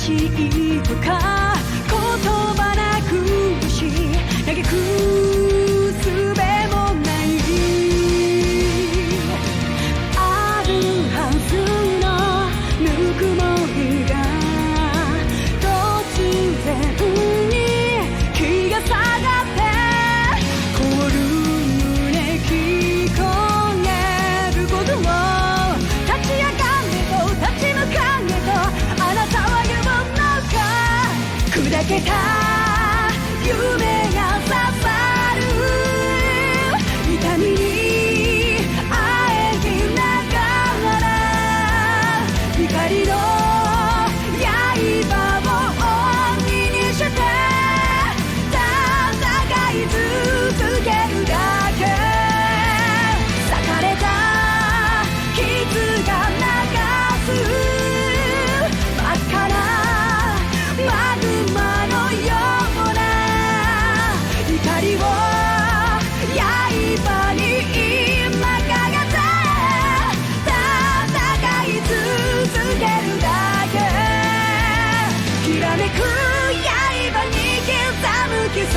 しいとか言葉なくし嘆く術もないあるはずのぬくもりが突然に気が下がって凍る胸聞こえることを立ち上がれと立ち向かえとあなたは言うのか砕けた夢が刺さる痛みにあえぎながら光の刃を鬼にして戦い続けるだけ裂かれた傷が流す真っ赤なマグマのような光を刃に今かけて戦い続けるだけきらめく刃に刻む奇跡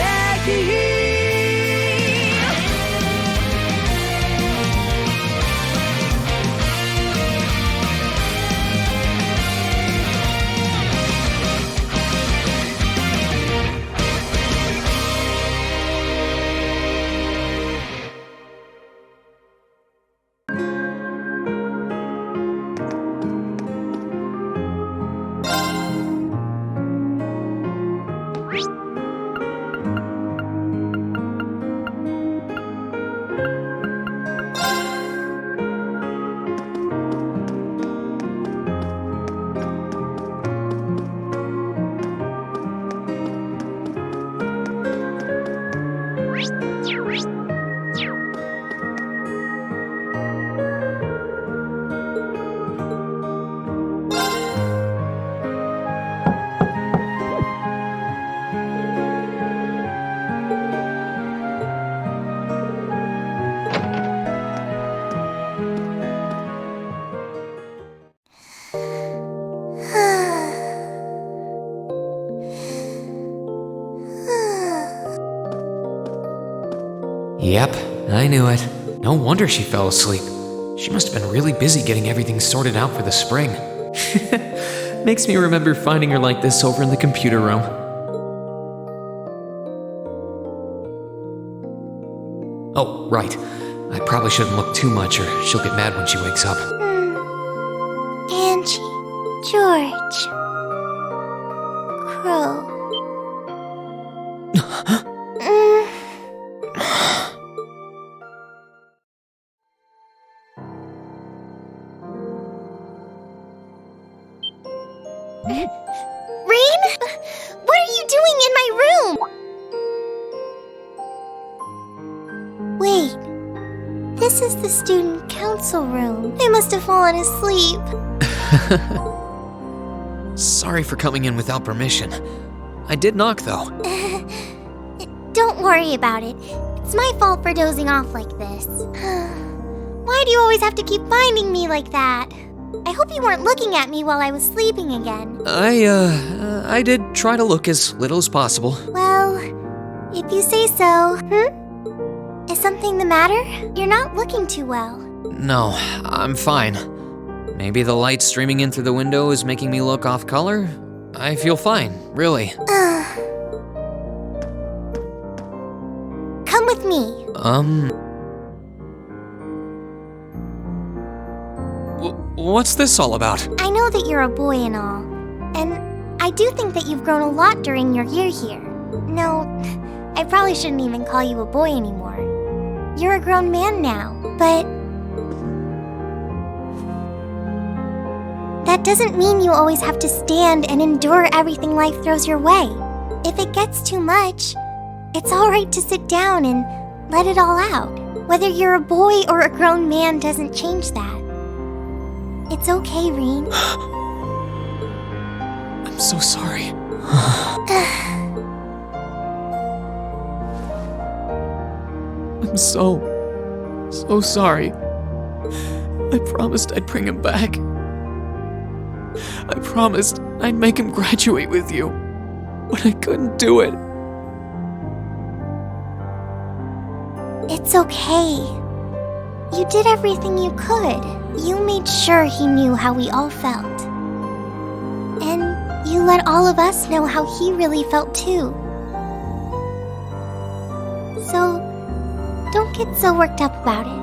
Yep, I knew it. No wonder she fell asleep. She must have been really busy getting everything sorted out for the spring. Makes me remember finding her like this over in the computer room. Oh, right. I probably shouldn't look too much or she'll get mad when she wakes up. Angie, George, Crow. Rain? What are you doing in my room? Wait, this is the student council room. I must have fallen asleep. Sorry for coming in without permission. I did knock, though. Don't worry about it. It's my fault for dozing off like this. Why do you always have to keep finding me like that? I hope you weren't looking at me while I was sleeping again. I did try to look as little as possible. Well, if you say so. Is something the matter? You're not looking too well. No, I'm fine. Maybe the light streaming in through the window is making me look off color? I feel fine, really. Come with me. What's this all about? I know that you're a boy and all, and I do think that you've grown a lot during your year here. No, I probably shouldn't even call you a boy anymore. You're a grown man now, but that doesn't mean you always have to stand and endure everything life throws your way. If it gets too much, it's alright to sit down and let it all out. Whether you're a boy or a grown man doesn't change that. It's okay, Reen. I'm so sorry. I'm so sorry. I promised I'd bring him back. I promised I'd make him graduate with you, but I couldn't do it. It's okay. You did everything you could. You made sure he knew how we all felt. And you let all of us know how he really felt too. So, don't get so worked up about it.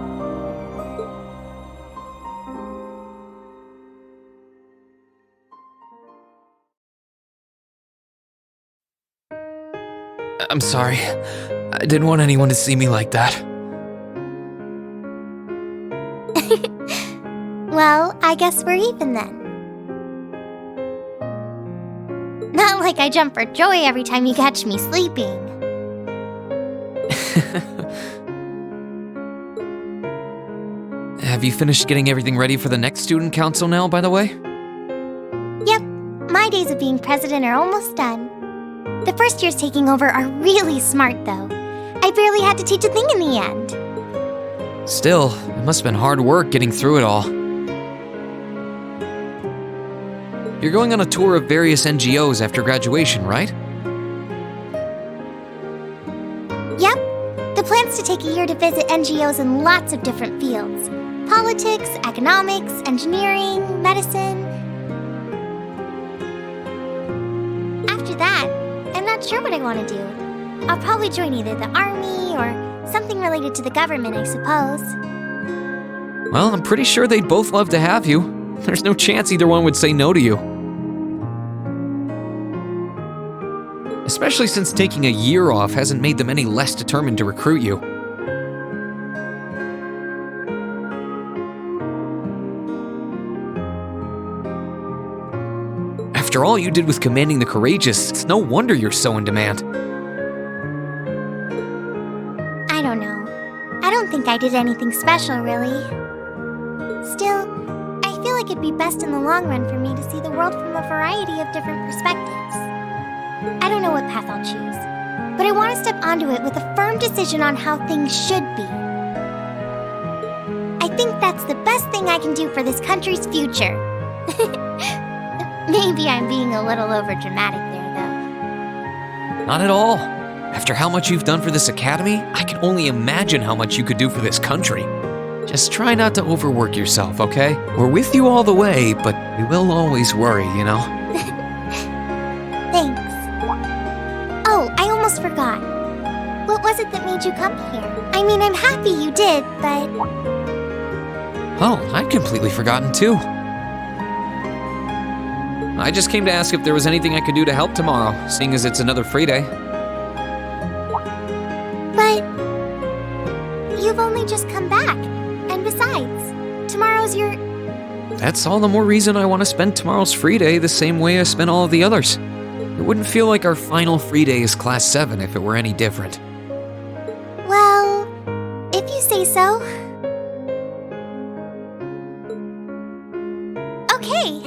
I'm sorry. I didn't want anyone to see me like that. Well, I guess we're even then. Not like I jump for joy every time you catch me sleeping. Have you finished getting everything ready for the next student council now, by the way? Yep, my days of being president are almost done. The first years taking over are really smart, though. I barely had to teach a thing in the end. Still, it must have been hard work getting through it all. You're going on a tour of various NGOs after graduation, right? Yep. The plan's to take a year to visit NGOs in lots of different fields. Politics, economics, engineering, medicine. After that, I'm not sure what I want to do. I'll probably join either the army or something related to the government, I suppose. Well, I'm pretty sure they'd both love to have you. There's no chance either one would say no to you. Especially since taking a year off hasn't made them any less determined to recruit you. After all you did with commanding the courageous, it's no wonder you're so in demand. I don't know. I don't think I did anything special, really. Still, I feel like it'd be best in the long run for me to see the world from a variety of different perspectives. I don't know what path I'll choose, but I want to step onto it with a firm decision on how things should be. I think that's the best thing I can do for this country's future. Maybe I'm being a little overdramatic there, though. Not at all. After how much you've done for this academy, I can only imagine how much you could do for this country. Just try not to overwork yourself, okay? We're with you all the way, but we will always worry, you know? Thanks. Oh, I almost forgot. What was it that made you come here? I mean, I'm happy you did, but... Oh, I'd completely forgotten too. I just came to ask if there was anything I could do to help tomorrow, seeing as it's another free day. But... you've only just come back. And besides, tomorrow's your... That's all the more reason I want to spend tomorrow's free day the same way I spent all of the others. It wouldn't feel like our final free day is Class 7 if it were any different. Well, if you say so. Okay.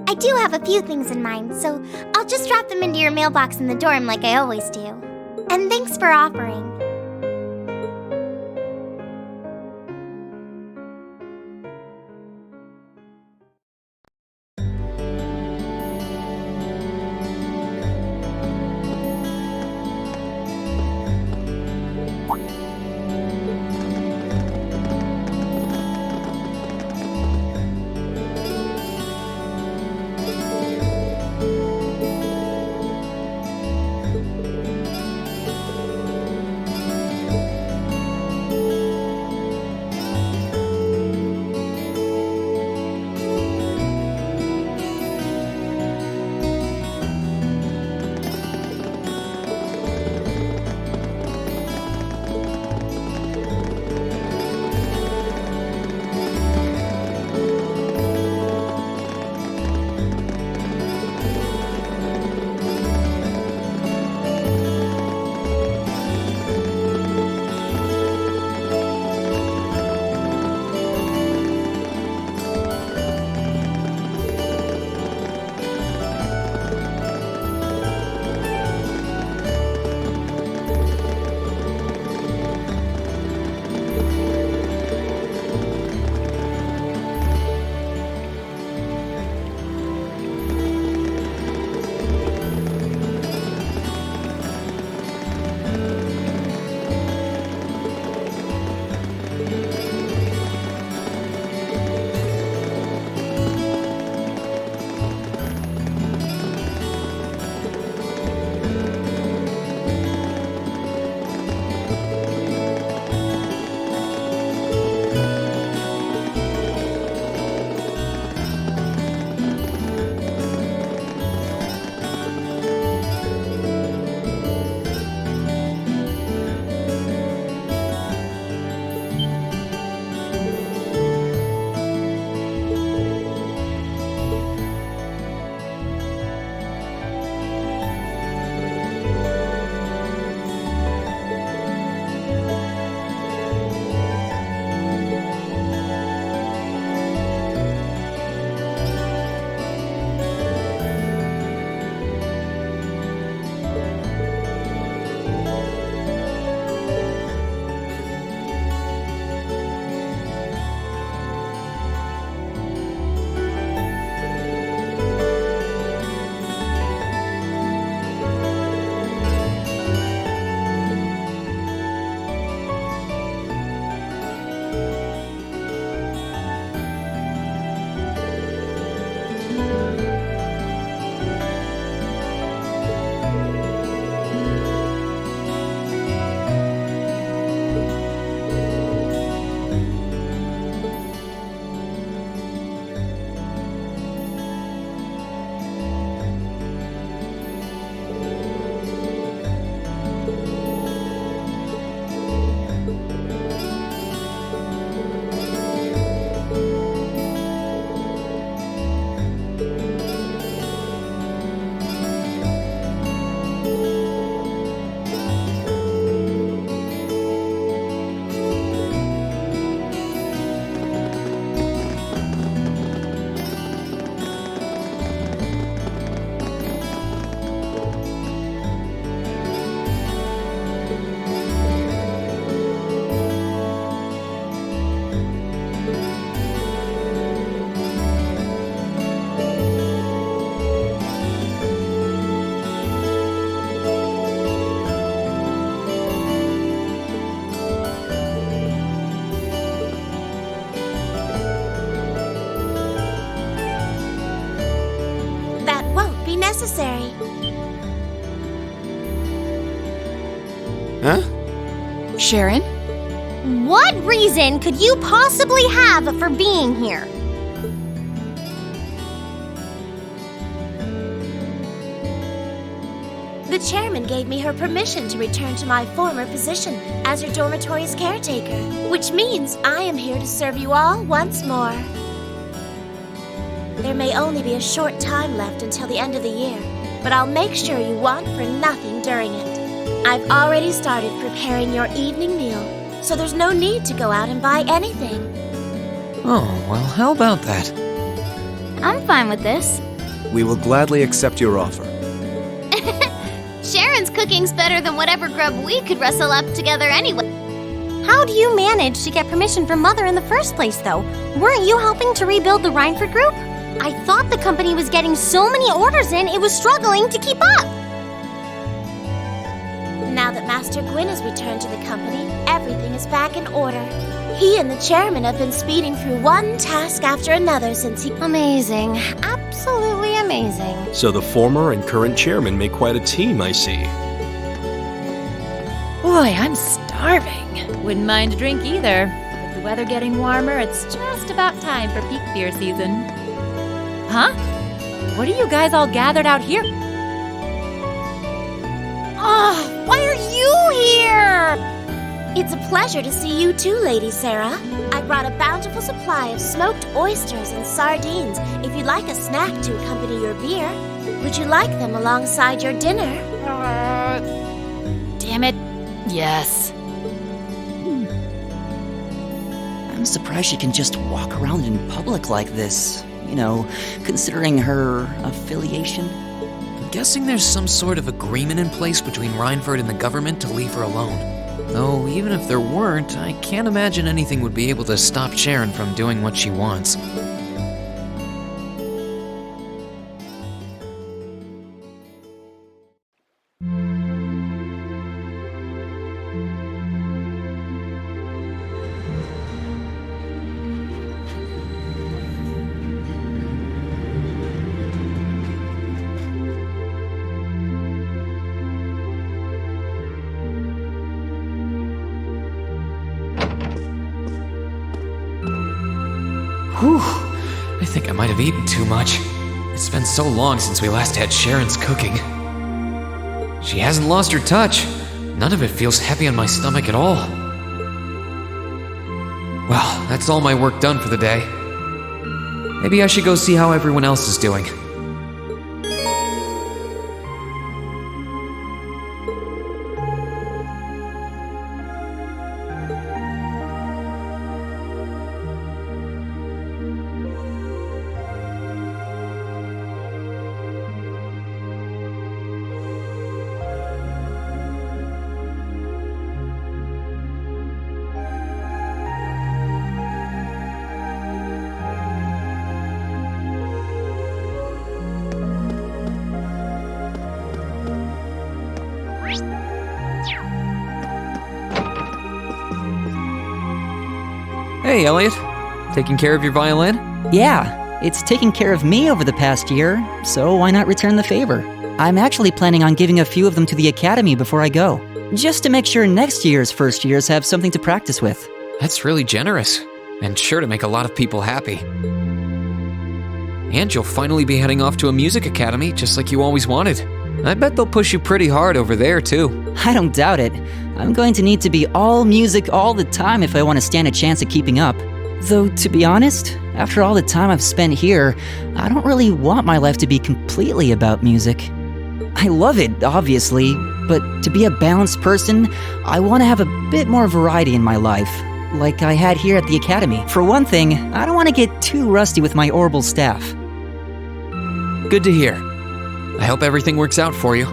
I do have a few things in mind, so I'll just drop them into your mailbox in the dorm like I always do. And thanks for offering. necessary. Huh? Sharon? What reason could you possibly have for being here? The chairman gave me her permission to return to my former position as your dormitory's caretaker, which means I am here to serve you all once more. There may only be a short time left until the end of the year, but I'll make sure you want for nothing during it. I've already started preparing your evening meal, so there's no need to go out and buy anything. Oh, well, how about that? I'm fine with this. We will gladly accept your offer. Sharon's cooking's better than whatever grub we could rustle up together anyway. How do you manage to get permission from Mother in the first place, though? Weren't you helping to rebuild the Rhineford group? I thought the company was getting so many orders in, it was struggling to keep up. Now that Master Gwyn has returned to the company, everything is back in order. He and the chairman have been speeding through one task after another since he... Amazing. Absolutely amazing. So the former and current chairman make quite a team, I see. Boy, I'm starving. Wouldn't mind a drink either. With the weather getting warmer, it's just about time for peak beer season. Huh? What are you guys all gathered out here? Oh, why are you here? It's a pleasure to see you too, Lady Sarah. I brought a bountiful supply of smoked oysters and sardines if you'd like a snack to accompany your beer. Would you like them alongside your dinner? Damn it. Yes. I'm surprised she can just walk around in public like this. You know, considering her affiliation. I'm guessing there's some sort of agreement in place between Rhineford and the government to leave her alone. Though, even if there weren't, I can't imagine anything would be able to stop Sharon from doing what she wants. Whew, I think I might have eaten too much. It's been so long since we last had Sharon's cooking. She hasn't lost her touch. None of it feels heavy on my stomach at all. Well, that's all my work done for the day. Maybe I should go see how everyone else is doing. Hey, Elliot. Taking care of your violin? Yeah, it's taken care of me over the past year, so why not return the favor? I'm actually planning on giving a few of them to the academy before I go, just to make sure next year's first years have something to practice with. That's really generous, and sure to make a lot of people happy. And you'll finally be heading off to a music academy, just like you always wanted. I bet they'll push you pretty hard over there, too. I don't doubt it. I'm going to need to be all music all the time if I want to stand a chance at keeping up. Though, to be honest, after all the time I've spent here, I don't really want my life to be completely about music. I love it, obviously, but to be a balanced person, I want to have a bit more variety in my life, like I had here at the academy. For one thing, I don't want to get too rusty with my orbital staff. Good to hear. I hope everything works out for you.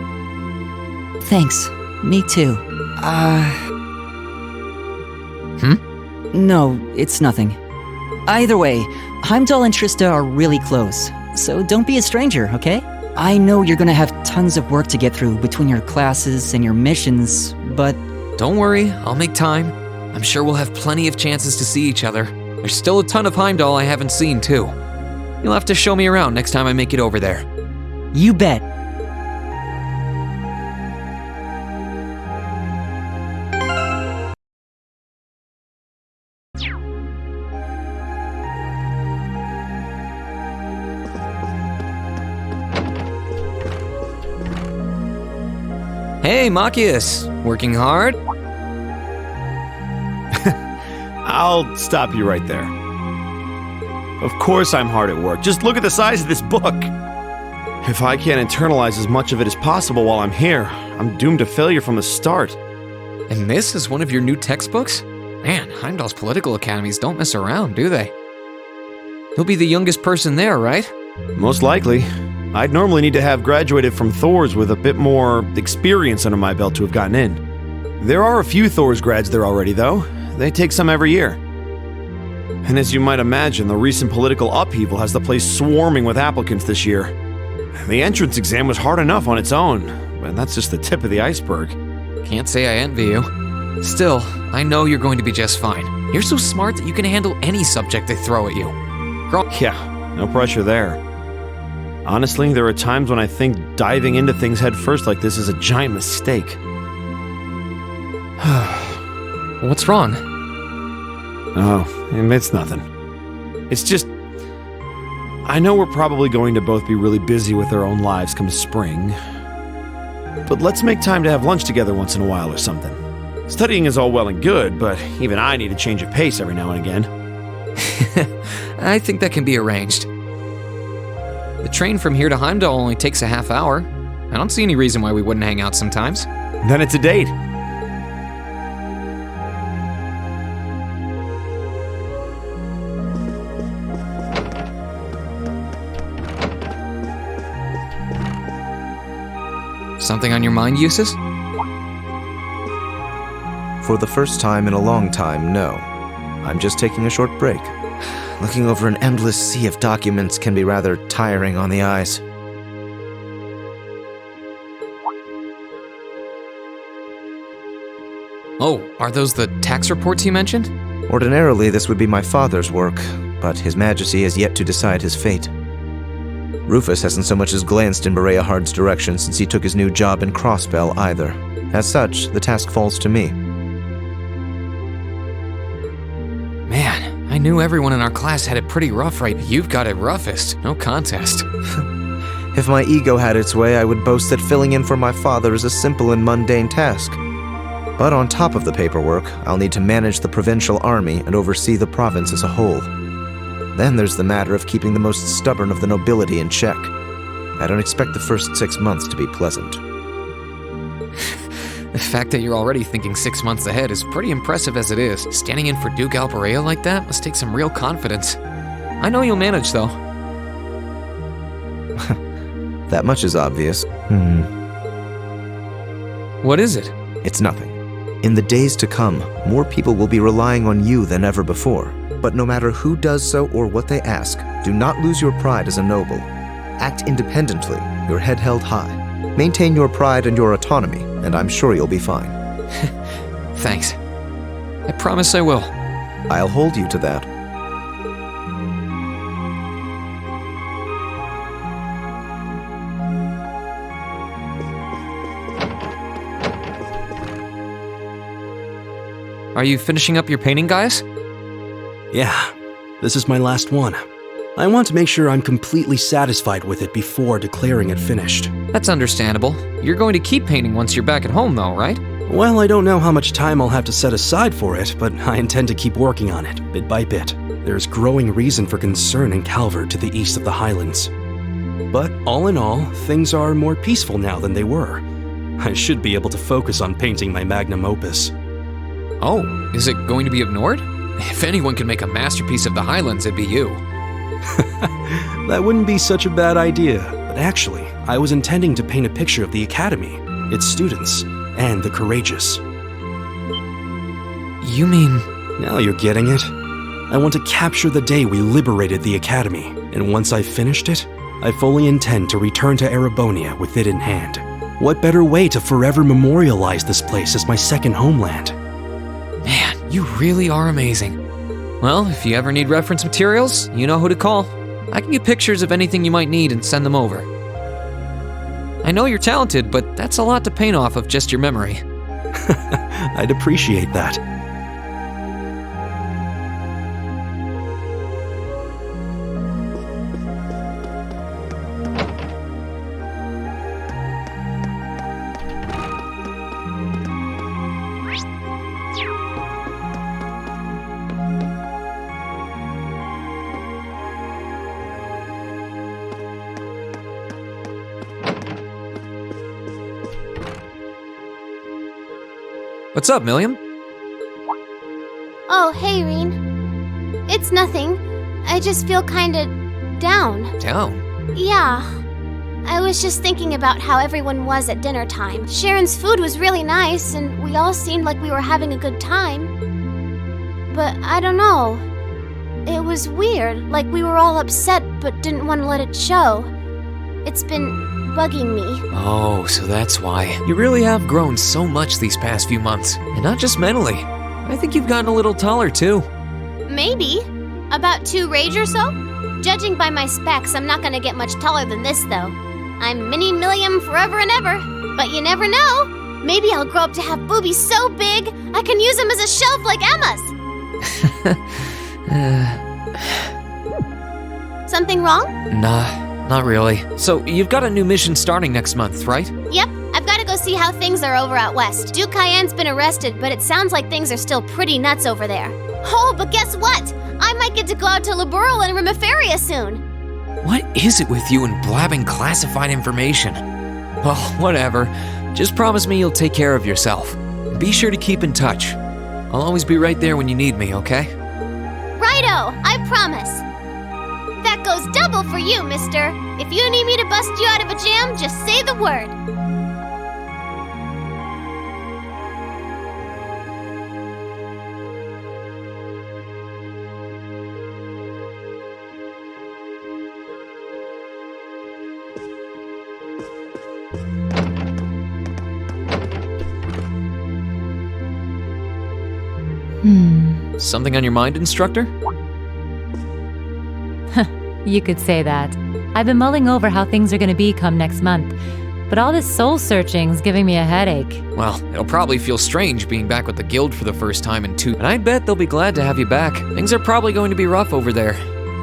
Thanks. Me too. No, it's nothing. Either way, Heimdall and Trista are really close, so don't be a stranger, okay? I know you're gonna have tons of work to get through between your classes and your missions, but... Don't worry, I'll make time. I'm sure we'll have plenty of chances to see each other. There's still a ton of Heimdall I haven't seen, too. You'll have to show me around next time I make it over there. You bet. Hey, Machias, working hard? I'll stop you right there. Of course I'm hard at work. Just look at the size of this book. If I can't internalize as much of it as possible while I'm here, I'm doomed to failure from the start. And this is one of your new textbooks? Man, Heimdall's political academies don't mess around, do they? You'll be the youngest person there, right? Most likely. I'd normally need to have graduated from Thor's with a bit more experience under my belt to have gotten in. There are a few Thor's grads there already, though. They take some every year. And as you might imagine, the recent political upheaval has the place swarming with applicants this year. The entrance exam was hard enough on its own, but that's just the tip of the iceberg. Can't say I envy you. Still, I know you're going to be just fine. You're so smart that you can handle any subject they throw at you. Yeah, no pressure there. Honestly, there are times when I think diving into things head first like this is a giant mistake. What's wrong? Oh, it's nothing. It's just... I know we're probably going to both be really busy with our own lives come spring. But let's make time to have lunch together once in a while or something. Studying is all well and good, but even I need a change of pace every now and again. I think that can be arranged. The train from here to Heimdall only takes a half hour. I don't see any reason why we wouldn't hang out sometimes. Then it's a date. Something on your mind, Eustace? For the first time in a long time, no. I'm just taking a short break. Looking over an endless sea of documents can be rather tiring on the eyes. Oh, are those the tax reports you mentioned? Ordinarily, this would be my father's work, but His Majesty has yet to decide his fate. Rufus hasn't so much as glanced in Berea Hard's direction since he took his new job in Crossbell either. As such, the task falls to me. Man, I knew everyone in our class had it pretty rough, right? You've got it roughest. No contest. If my ego had its way, I would boast that filling in for my father is a simple and mundane task. But on top of the paperwork, I'll need to manage the provincial army and oversee the province as a whole. Then there's the matter of keeping the most stubborn of the nobility in check. I don't expect the first 6 months to be pleasant. The fact that you're already thinking 6 months ahead is pretty impressive as it is. Standing in for Duke Alberea like that must take some real confidence. I know you'll manage, though. That much is obvious. What is it? It's nothing. In the days to come, more people will be relying on you than ever before. But no matter who does so or what they ask, do not lose your pride as a noble. Act independently, your head held high. Maintain your pride and your autonomy, and I'm sure you'll be fine. Thanks. I promise I will. I'll hold you to that. Are you finishing up your painting, guys? Yeah, this is my last one. I want to make sure I'm completely satisfied with it before declaring it finished. That's understandable. You're going to keep painting once you're back at home, though, right? Well, I don't know how much time I'll have to set aside for it, but I intend to keep working on it, bit by bit. There's growing reason for concern in Calvert to the east of the Highlands. But all in all, things are more peaceful now than they were. I should be able to focus on painting my magnum opus. Oh, is it going to be ignored? If anyone can make a masterpiece of the Highlands, it'd be you. That wouldn't be such a bad idea, but actually, I was intending to paint a picture of the Academy, its students, and the courageous. You mean... Now you're getting it. I want to capture the day we liberated the Academy, and once I've finished it, I fully intend to return to Erebonia with it in hand. What better way to forever memorialize this place as my second homeland? Man, you really are amazing. Well, if you ever need reference materials, you know who to call. I can get pictures of anything you might need and send them over. I know you're talented, but that's a lot to paint off of just your memory. I'd appreciate that. What's up, Milliam? Oh, hey, Rean. It's nothing. I just feel kinda down. Down? Yeah. I was just thinking about how everyone was at dinner time. Sharon's food was really nice, and we all seemed like we were having a good time. But I don't know. It was weird, like we were all upset but didn't want to let it show. It's been bugging me. Oh, so that's why. You really have grown so much these past few months, and not just mentally. I think you've gotten a little taller too. Maybe. About 2 rage or so? Judging by my specs, I'm not gonna get much taller than this, though. I'm Mini Milliam forever and ever. But you never know. Maybe I'll grow up to have boobies so big, I can use them as a shelf like Emma's. Something wrong? Nah, not really. So, you've got a new mission starting next month, right? Yep, I've gotta go see how things are over out west. Duke Cayenne's been arrested, but it sounds like things are still pretty nuts over there. Oh, but guess what? I might get to go out to Laboral and Rimiferia soon. What is it with you and blabbing classified information? Well, whatever. Just promise me you'll take care of yourself. Be sure to keep in touch. I'll always be right there when you need me, okay? Righto, I promise. That goes double for you, mister. If you need me to bust you out of a jam, just say the word. Something on your mind, instructor? You could say that. I've been mulling over how things are going to be come next month, but all this soul searching's giving me a headache. Well, it'll probably feel strange being back with the guild for the first time in 2, and I bet they'll be glad to have you back. Things are probably going to be rough over there,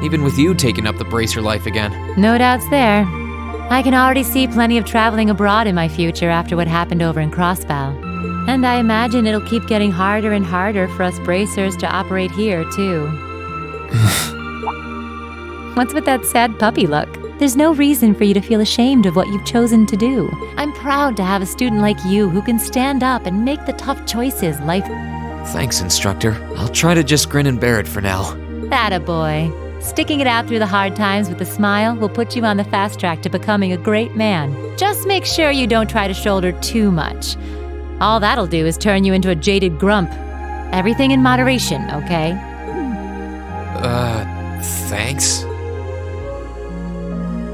even with you taking up the bracer life again. No doubts there. I can already see plenty of traveling abroad in my future after what happened over in Crossbow. And I imagine it'll keep getting harder and harder for us bracers to operate here, too. What's with that sad puppy look? There's no reason for you to feel ashamed of what you've chosen to do. I'm proud to have a student like you who can stand up and make the tough choices life... Thanks, instructor. I'll try to just grin and bear it for now. Attaboy. Sticking it out through the hard times with a smile will put you on the fast track to becoming a great man. Just make sure you don't try to shoulder too much. All that'll do is turn you into a jaded grump. Everything in moderation, okay? Thanks.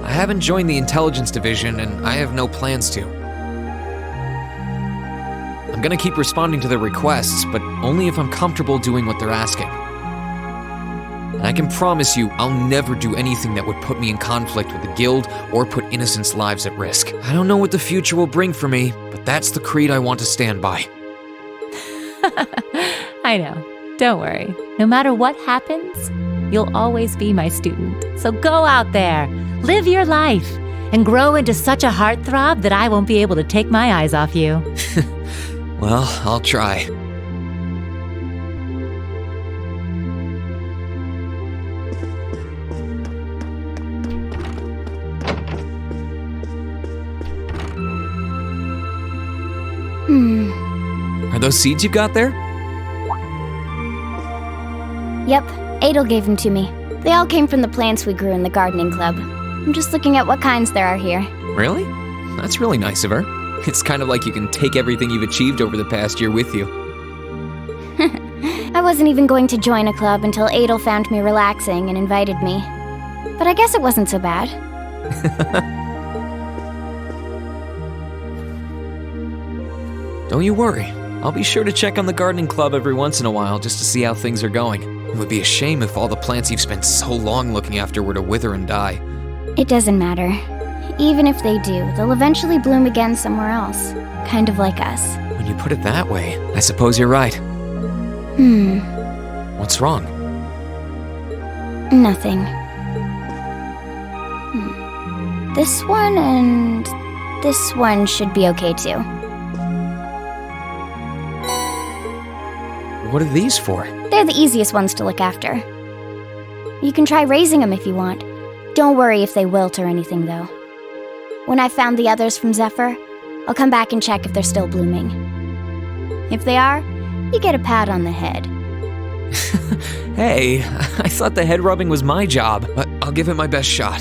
I haven't joined the intelligence division, and I have no plans to. I'm gonna keep responding to their requests, but only if I'm comfortable doing what they're asking. And I can promise you, I'll never do anything that would put me in conflict with the guild or put innocents' lives at risk. I don't know what the future will bring for me, but that's the creed I want to stand by. I know. Don't worry. No matter what happens, you'll always be my student. So go out there, live your life, and grow into such a heartthrob that I won't be able to take my eyes off you. Well, I'll try. Are those seeds you've got there? Yep, Adel gave them to me. They all came from the plants we grew in the gardening club. I'm just looking at what kinds there are here. Really? That's really nice of her. It's kind of like you can take everything you've achieved over the past year with you. I wasn't even going to join a club until Adel found me relaxing and invited me. But I guess it wasn't so bad. Don't you worry. I'll be sure to check on the gardening club every once in a while just to see how things are going. It would be a shame if all the plants you've spent so long looking after were to wither and die. It doesn't matter. even if they do, they'll eventually bloom again somewhere else. Kind of like us. When you put it that way, I suppose you're right. What's wrong? Nothing. This one and this one should be okay too. What are these for? They're the easiest ones to look after. You can try raising them if you want. Don't worry if they wilt or anything, though. When I've found the others from Zephyr, I'll come back and check if they're still blooming. If they are, you get a pat on the head. Hey, I thought the head rubbing was my job, but I'll give it my best shot.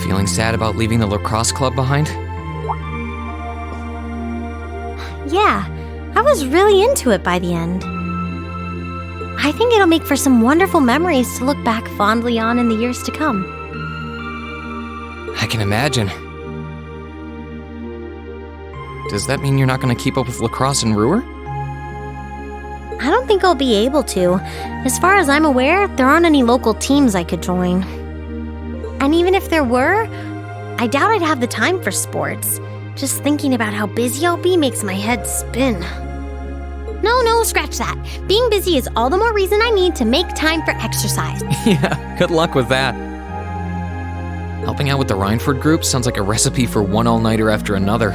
Feeling sad about leaving the lacrosse club behind? Yeah, I was really into it by the end. I think it'll make for some wonderful memories to look back fondly on in the years to come. I can imagine. Does that mean you're not going to keep up with lacrosse and Ruhr? I don't think I'll be able to. As far as I'm aware, there aren't any local teams I could join. And even if there were, I doubt I'd have the time for sports. Just thinking about how busy I'll be makes my head spin. No, scratch that. Being busy is all the more reason I need to make time for exercise. Yeah, good luck with that. Helping out with the Rhineford group sounds like a recipe for one all-nighter after another.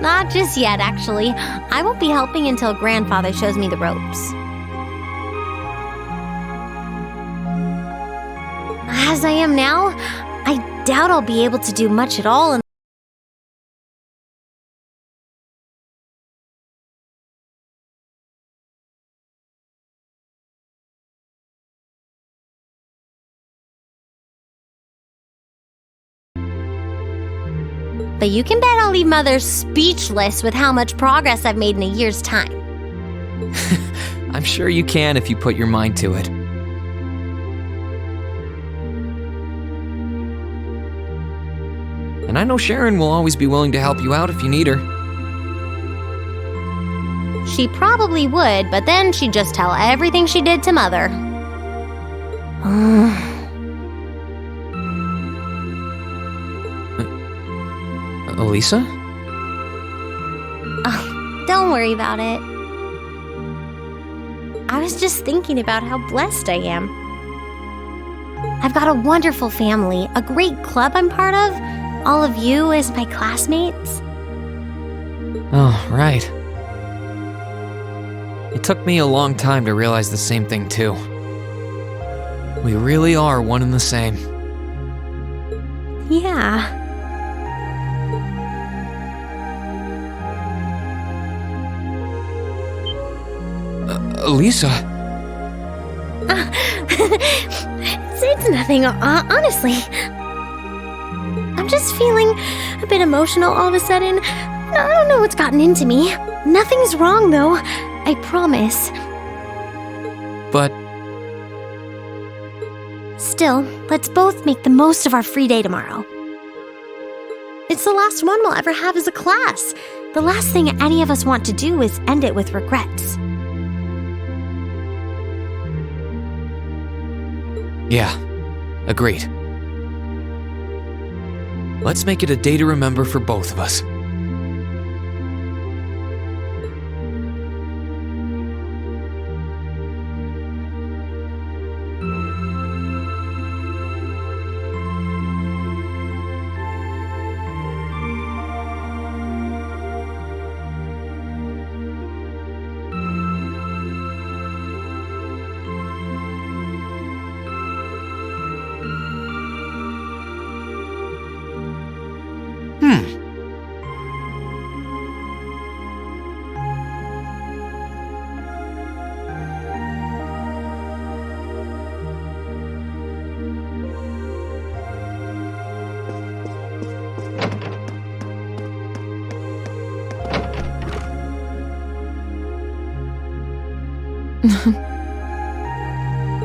Not just yet, actually. I won't be helping until Grandfather shows me the ropes. As I am now, I doubt I'll be able to do much at all. But you can bet I'll leave Mother speechless with how much progress I've made in a year's time. I'm sure you can if you put your mind to it. And I know Sharon will always be willing to help you out if you need her. She probably would, but then she'd just tell everything she did to Mother. Elisa? Oh, don't worry about it. I was just thinking about how blessed I am. I've got a wonderful family, a great club I'm part of, all of you as my classmates. Oh, right. It took me a long time to realize the same thing, too. We really are one and the same. Yeah. Elisa? It's nothing, honestly. I'm just feeling a bit emotional all of a sudden. I don't know what's gotten into me. Nothing's wrong, though. I promise. But... Still, let's both make the most of our free day tomorrow. It's the last one we'll ever have as a class. The last thing any of us want to do is end it with regrets. Yeah, agreed. Let's make it a day to remember for both of us.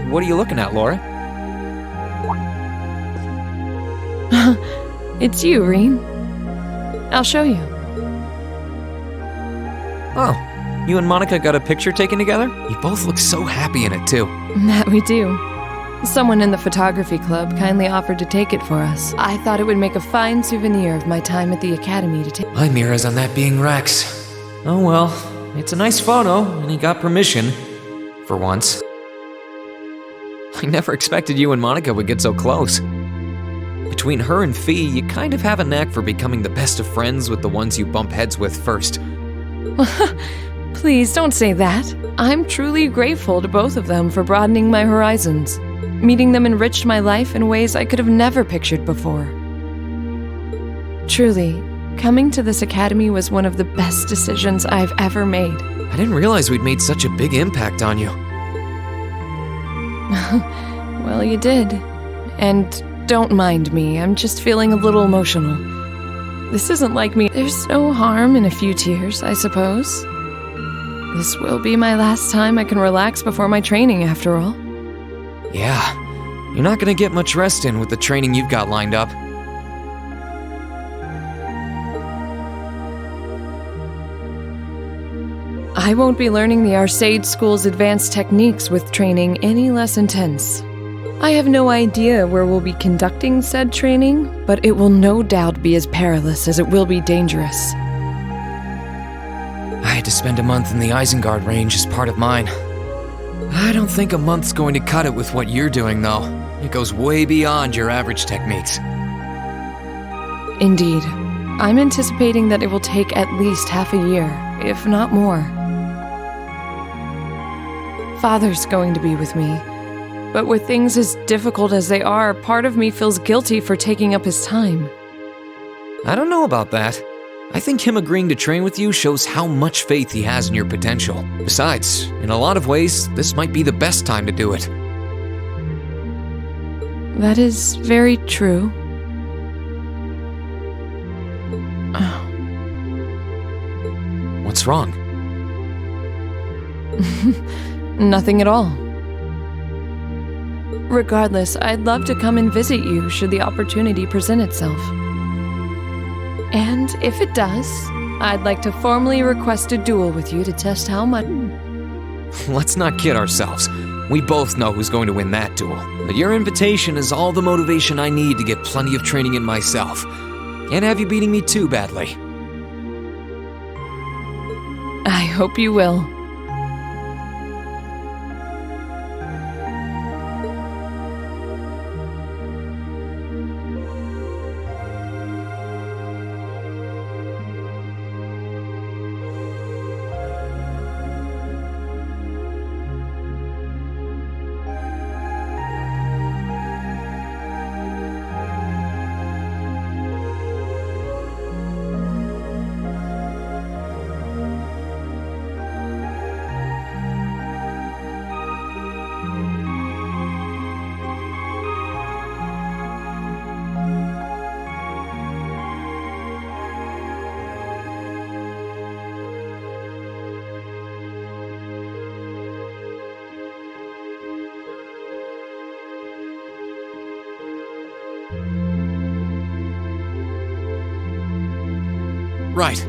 What are you looking at, Laura? It's you, Reen. I'll show you. Oh, you and Monica got a picture taken together? You both look so happy in it, too. That we do. Someone in the photography club kindly offered to take it for us. I thought it would make a fine souvenir of my time at the academy to take. My mirror's on that being Rex. Oh well, it's a nice photo, and he got permission. For once. I never expected you and Monica would get so close. Between her and Fee, you kind of have a knack for becoming the best of friends with the ones you bump heads with first. Please don't say that. I'm truly grateful to both of them for broadening my horizons. Meeting them enriched my life in ways I could have never pictured before. Truly, coming to this academy was one of the best decisions I've ever made. I didn't realize we'd made such a big impact on you. Well, you did. And don't mind me, I'm just feeling a little emotional. This isn't like me. There's no harm in a few tears, I suppose. This will be my last time I can relax before my training, after all. Yeah, you're not gonna get much rest in with the training you've got lined up. I won't be learning the Arcade School's advanced techniques with training any less intense. I have no idea where we'll be conducting said training, but it will no doubt be as perilous as it will be dangerous. I had to spend a month in the Isengard range as part of mine. I don't think a month's going to cut it with what you're doing, though. It goes way beyond your average techniques. Indeed. I'm anticipating that it will take at least half a year, if not more. Father's going to be with me, but with things as difficult as they are, part of me feels guilty for taking up his time. I don't know about that. I think him agreeing to train with you shows how much faith he has in your potential. Besides, in a lot of ways, this might be the best time to do it. That is very true. What's wrong? Nothing at all. Regardless, I'd love to come and visit you should the opportunity present itself. And if it does, I'd like to formally request a duel with you to test how much... Let's not kid ourselves. We both know who's going to win that duel. But your invitation is all the motivation I need to get plenty of training in myself. Can't have you beating me too badly. I hope you will. Right.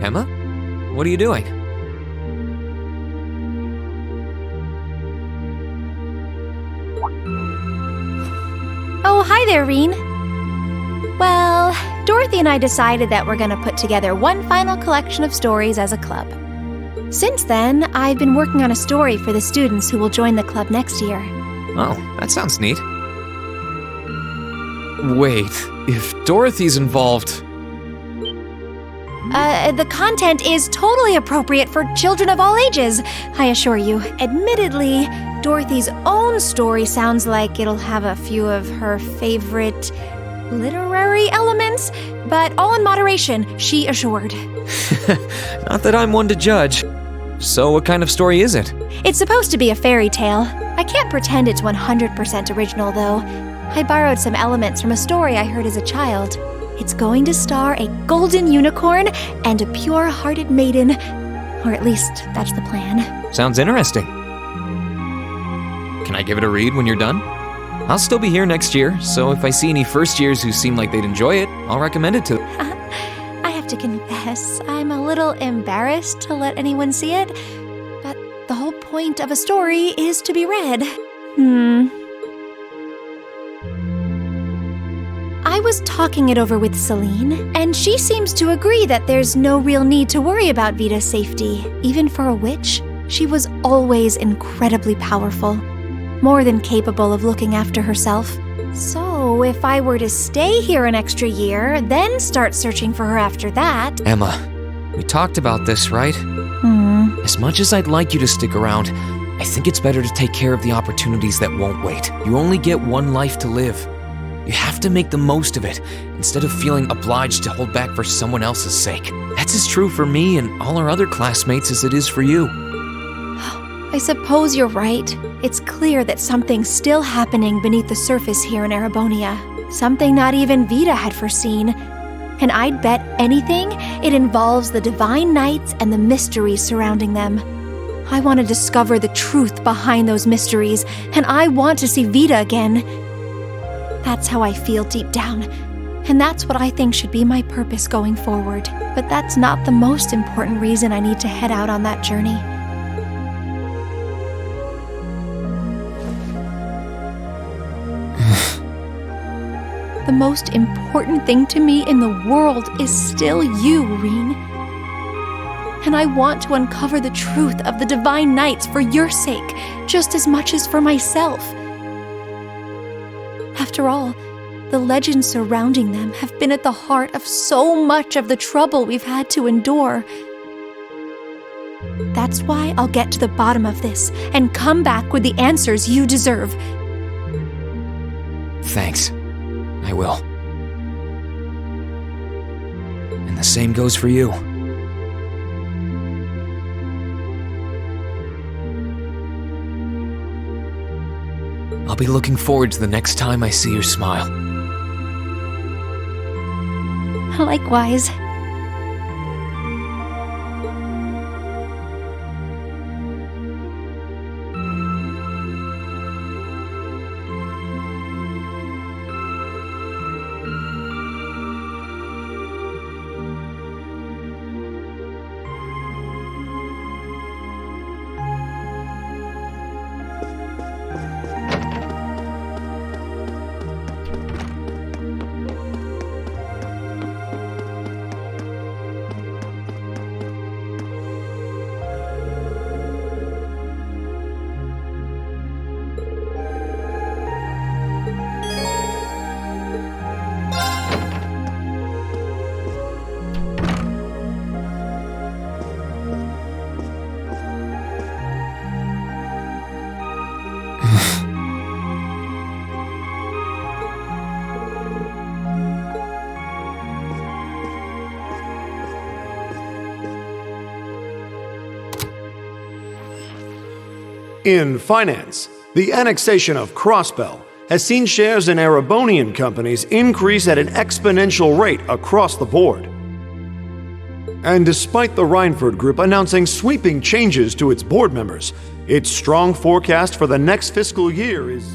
Emma? What are you doing? Oh, hi there, Reen. Well, Dorothy and I decided that we're going to put together one final collection of stories as a club. Since then, I've been working on a story for the students who will join the club next year. Oh, that sounds neat. Wait, if Dorothy's involved... The content is totally appropriate for children of all ages, I assure you. Admittedly, Dorothy's own story sounds like it'll have a few of her favorite literary elements, but all in moderation, she assured. Not that I'm one to judge. So what kind of story is it? It's supposed to be a fairy tale. I can't pretend it's 100% original, though. I borrowed some elements from a story I heard as a child. It's going to star a golden unicorn and a pure-hearted maiden Or at least, that's the plan. Sounds interesting. Can I give it a read when you're done? I'll still be here next year, so if I see any first years who seem like they'd enjoy it, I'll recommend it to them. I have to confess, I'm a little embarrassed to let anyone see it, but the whole point of a story is to be read. I was talking it over with Celine, and she seems to agree that there's no real need to worry about Vita's safety. Even for a witch, she was always incredibly powerful, more than capable of looking after herself. So, if I were to stay here an extra year, then start searching for her after that... Emma, we talked about this, right? As much as I'd like you to stick around, I think it's better to take care of the opportunities that won't wait. You only get one life to live. You have to make the most of it, instead of feeling obliged to hold back for someone else's sake. That's as true for me and all our other classmates as it is for you. I suppose you're right. It's clear that something's still happening beneath the surface here in Erebonia. Something not even Vita had foreseen. And I'd bet anything it involves the Divine Knights and the mysteries surrounding them. I want to discover the truth behind those mysteries, and I want to see Vita again. That's how I feel deep down, and that's what I think should be my purpose going forward. But that's not the most important reason I need to head out on that journey. The most important thing to me in the world is still you, Rean. And I want to uncover the truth of the Divine Knights for your sake, just as much as for myself. After all, the legends surrounding them have been at the heart of so much of the trouble we've had to endure. That's why I'll get to the bottom of this and come back with the answers you deserve. Thanks. I will. And the same goes for you. I'll be looking forward to the next time I see your smile. Likewise. In finance, the annexation of Crossbell has seen shares in Erebonian companies increase at an exponential rate across the board. And despite the Reinford Group announcing sweeping changes to its board members, its strong forecast for the next fiscal year is...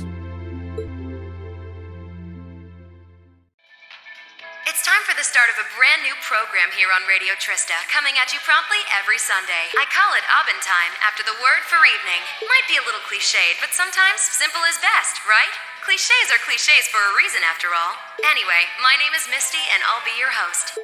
It's time for the start of a brand new program here on Radio Trista, coming at you promptly every Sunday. I call it Aubin Time, after the word for evening. Might be a little cliched, but sometimes simple is best, right? Clichés are clichés for a reason, after all. Anyway, my name is Misty, and I'll be your host.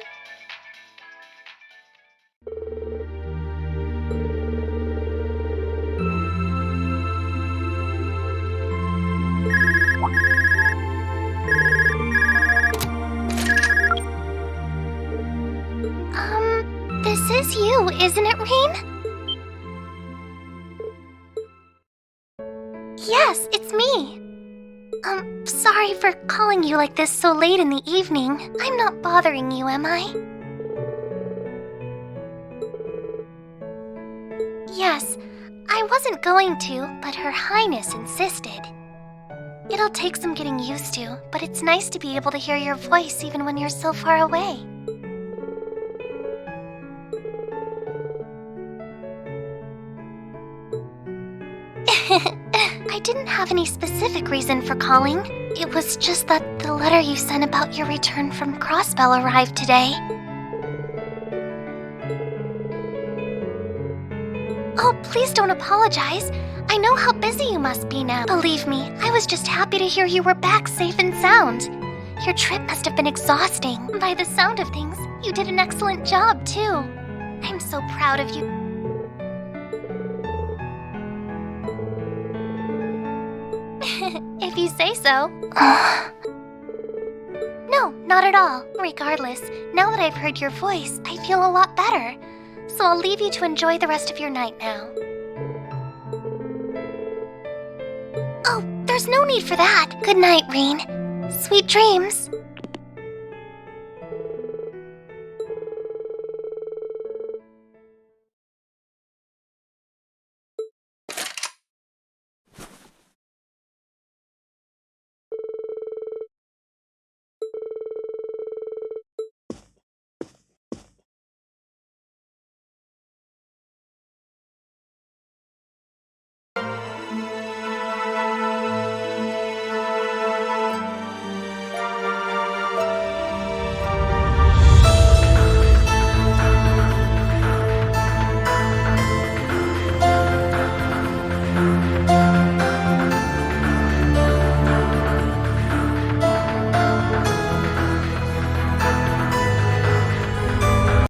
This is you, isn't it, Rean? Yes, it's me. Sorry for calling you like this so late in the evening. I'm not bothering you, am I? Yes, I wasn't going to, but Her Highness insisted. It'll take some getting used to, but it's nice to be able to hear your voice even when you're so far away. It's time for the start of a brand new program here on Radio Trista, coming at you promptly every Sunday. I call it Aubin Time, after the word for evening. Might be a little cliched, but sometimes simple is best, right? Clichés are clichés for a reason, after all. Anyway, my name is Misty, and I'll be your host. I didn't have any specific reason for calling. It was just that the letter you sent about your return from Crossbell arrived today. Oh, please don't apologize. I know how busy you must be now. Believe me, I was just happy to hear you were back safe and sound. Your trip must have been exhausting. By the sound of things, you did an excellent job, too. I'm so proud of you. If you say so. No, not at all. Regardless, now that I've heard your voice, I feel a lot better. So I'll leave you to enjoy the rest of your night now. Oh, there's no need for that. Good night, Reen. Sweet dreams.